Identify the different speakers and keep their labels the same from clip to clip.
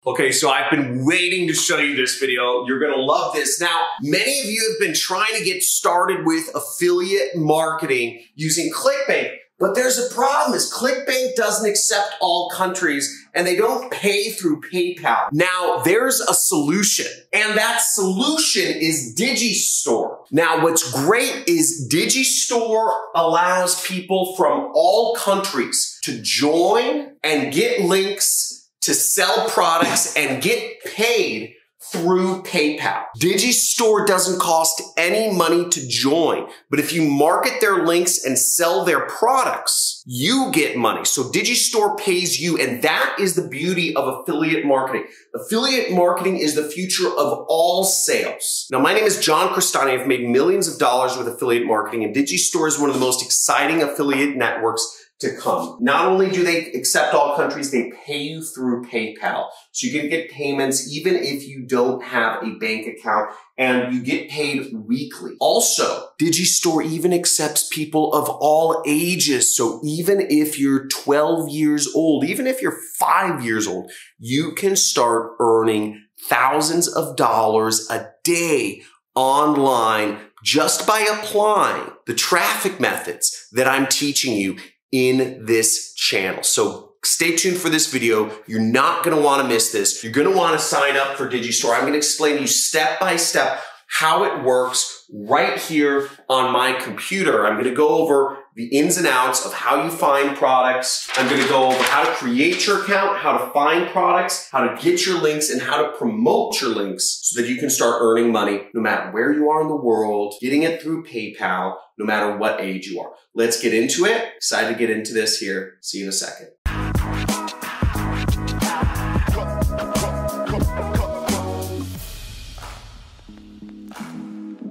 Speaker 1: Okay, so I've been waiting to show you this video. You're gonna love this. Now, many of you have been trying to get started with affiliate marketing using ClickBank, but there's a problem is ClickBank doesn't accept all countries and they don't pay through PayPal. Now, there's a solution, and that solution is Digistore. Now, what's great is Digistore allows people from all countries to join and get links to sell products and get paid through PayPal. Digistore doesn't cost any money to join, but if you market their links and sell their products, you get money. So Digistore pays you, and that is the beauty of affiliate marketing. Affiliate marketing is the future of all sales. Now, my name is John Crestani. I've made millions of dollars with affiliate marketing, and Digistore is one of the most exciting affiliate networks to come. Not only do they accept all countries, they pay you through PayPal. So you can get payments even if you don't have a bank account, and you get paid weekly. Also, Digistore even accepts people of all ages. So even if you're 12 years old, even if you're 5 years old, you can start earning thousands of dollars a day online just by applying the traffic methods that I'm teaching you in this channel. So stay tuned for this video. You're not gonna wanna miss this. You're gonna wanna sign up for Digistore. I'm gonna explain to you step by step how it works right here on my computer. I'm gonna go over the ins and outs of how you find products. I'm gonna go over how to create your account, how to find products, how to get your links, and how to promote your links so that you can start earning money no matter where you are in the world, getting it through PayPal, no matter what age you are. Let's get into it. Excited to get into this here. See you in a second.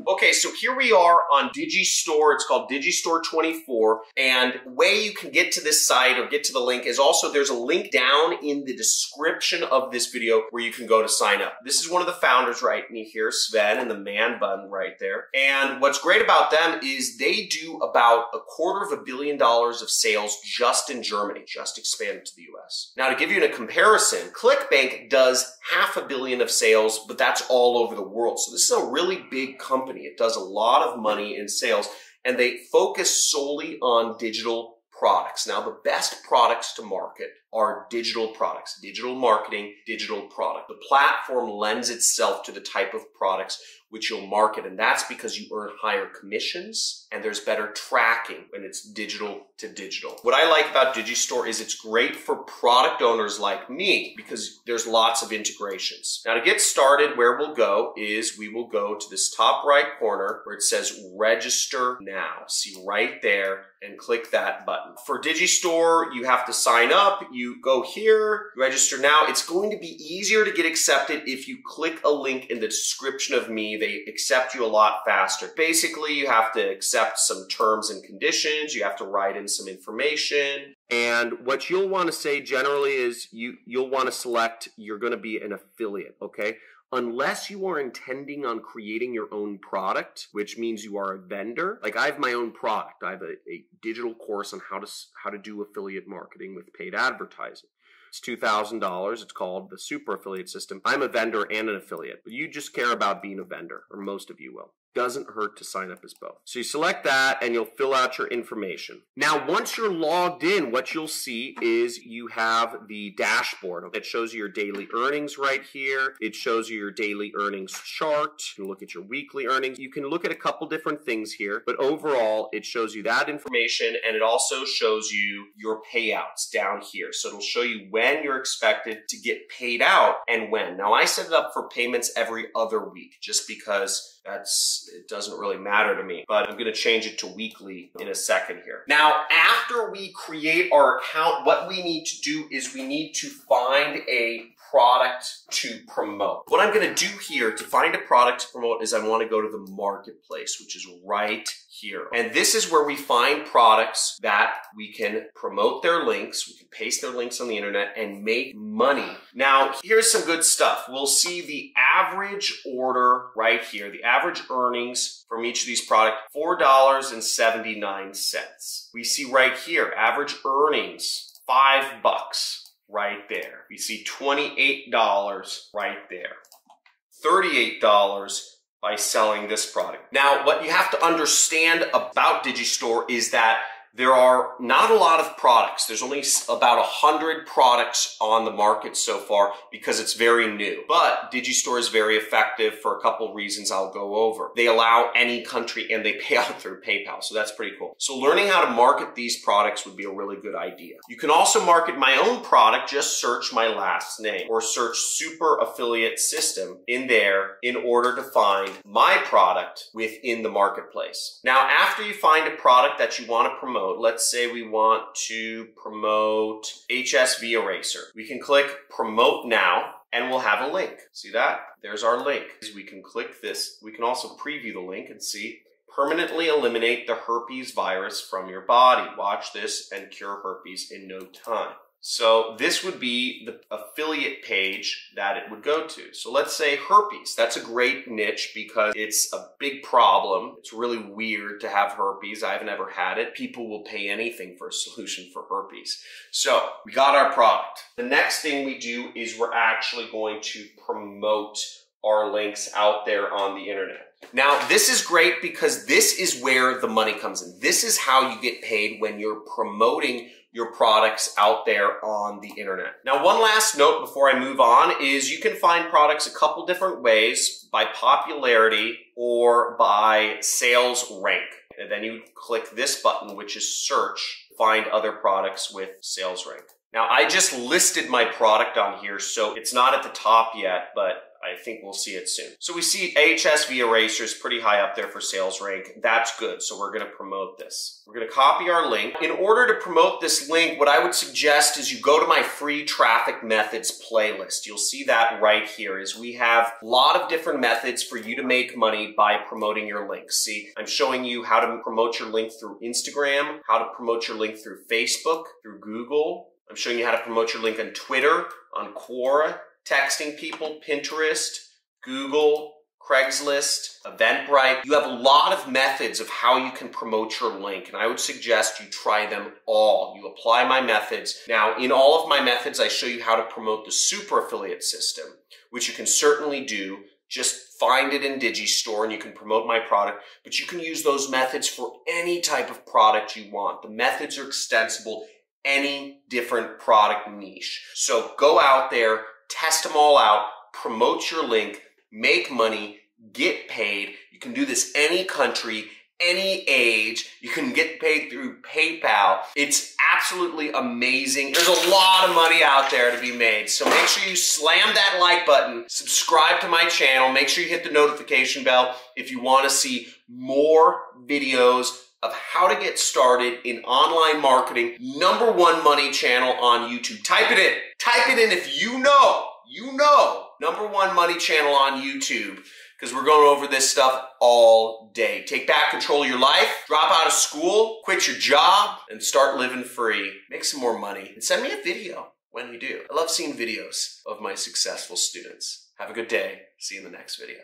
Speaker 1: Okay, so here we are on Digistore. It's called Digistore 24. And the way you can get to this site or get to the link is also there's a link down in the description of this video where you can go to sign up. This is one of the founders right in here, Sven, and the man bun right there. And what's great about them is they do about $250 million of sales just in Germany, just expanded to the US. Now, to give you a comparison, ClickBank does $500 million of sales, but that's all over the world. So this is a really big company. It does a lot of money in sales, and they focus solely on digital products. Now, the best products to market are digital products, digital marketing, digital product. The platform lends itself to the type of products which you'll market, and that's because you earn higher commissions and there's better tracking when it's digital to digital. What I like about Digistore is it's great for product owners like me because there's lots of integrations. Now, to get started, where we'll go is we will go to this top right corner where it says register now. See right there, and click that button. For Digistore, you have to sign up. You go here, register now. It's going to be easier to get accepted if you click a link in the description of me. They accept you a lot faster. Basically, you have to accept some terms and conditions. You have to write in some information. And what you'll want to say generally is you'll want to select you're going to be an affiliate, okay? Unless you are intending on creating your own product, which means you are a vendor. Like I have my own product. I have a digital course on how to do affiliate marketing with paid advertising. It's $2,000. It's called the Super Affiliate System. I'm a vendor and an affiliate, but you just care about being a vendor, or most of you will. Doesn't hurt to sign up as both. So you select that and you'll fill out your information. Now, once you're logged in, what you'll see is you have the dashboard. It shows you your daily earnings right here. It shows you your daily earnings chart. You can look at your weekly earnings. You can look at a couple different things here, but overall, it shows you that information, and it also shows you your payouts down here. So it'll show you when you're expected to get paid out and when. Now, I set it up for payments every other week just because it doesn't really matter to me, but I'm gonna change it to weekly in a second here. Now, after we create our account, what we need to do is we need to find a product to promote. What I'm gonna do here to find a product to promote is I wanna go to the marketplace, which is right here. And this is where we find products that we can promote their links, we can paste their links on the internet and make money. Now, here's some good stuff. We'll see the average order right here, the average earnings from each of these products, $4.79. We see right here, average earnings, $5. right there. We see $28 right there. $38 by selling this product. Now, what you have to understand about Digistore is that there are not a lot of products. There's only about 100 products on the market so far because it's very new. But Digistore is very effective for a couple reasons I'll go over. They allow any country and they pay out through PayPal, so that's pretty cool. So learning how to market these products would be a really good idea. You can also market my own product, just search my last name or search Super Affiliate System in there in order to find my product within the marketplace. Now, after you find a product that you want to promote, let's say we want to promote HSV Eraser. We can click Promote Now and we'll have a link. See that? There's our link. We can click this. We can also preview the link and see permanently eliminate the herpes virus from your body. Watch this and cure herpes in no time. So this would be the affiliate page that it would go to. So let's say herpes. That's a great niche because it's a big problem. It's really weird to have herpes. I haven't ever had it. People will pay anything for a solution for herpes. So we got our product. The next thing we do is we're actually going to promote our links out there on the internet. Now, this is great because this is where the money comes in. This is how you get paid when you're promoting your products out there on the internet. Now, one last note before I move on is you can find products a couple different ways, by popularity or by sales rank. And then you click this button, which is search, find other products with sales rank. Now, I just listed my product on here, so it's not at the top yet, but I think we'll see it soon. So we see HSV Eraser is pretty high up there for sales rank. That's good, so we're gonna promote this. We're gonna copy our link. In order to promote this link, what I would suggest is you go to my free traffic methods playlist. You'll see that right here, is we have a lot of different methods for you to make money by promoting your links. See, I'm showing you how to promote your link through Instagram, how to promote your link through Facebook, through Google. I'm showing you how to promote your link on Twitter, on Quora, texting people, Pinterest, Google, Craigslist, Eventbrite. You have a lot of methods of how you can promote your link, and I would suggest you try them all. You apply my methods. Now, in all of my methods, I show you how to promote the Super Affiliate System, which you can certainly do. Just find it in Digistore and you can promote my product, but you can use those methods for any type of product you want. The methods are extensible, any different product niche. So go out there, test them all out, promote your link, make money, get paid. You can do this any country, any age. You can get paid through PayPal. It's absolutely amazing. There's a lot of money out there to be made. So make sure you slam that like button, subscribe to my channel, make sure you hit the notification bell if you want to see more videos of how to get started in online marketing. #1 money channel on YouTube. Type it in. Type it in if you know. #1 money channel on YouTube, because we're going over this stuff all day. Take back control of your life, drop out of school, quit your job, and start living free. Make some more money. And send me a video when you do. I love seeing videos of my successful students. Have a good day. See you in the next video.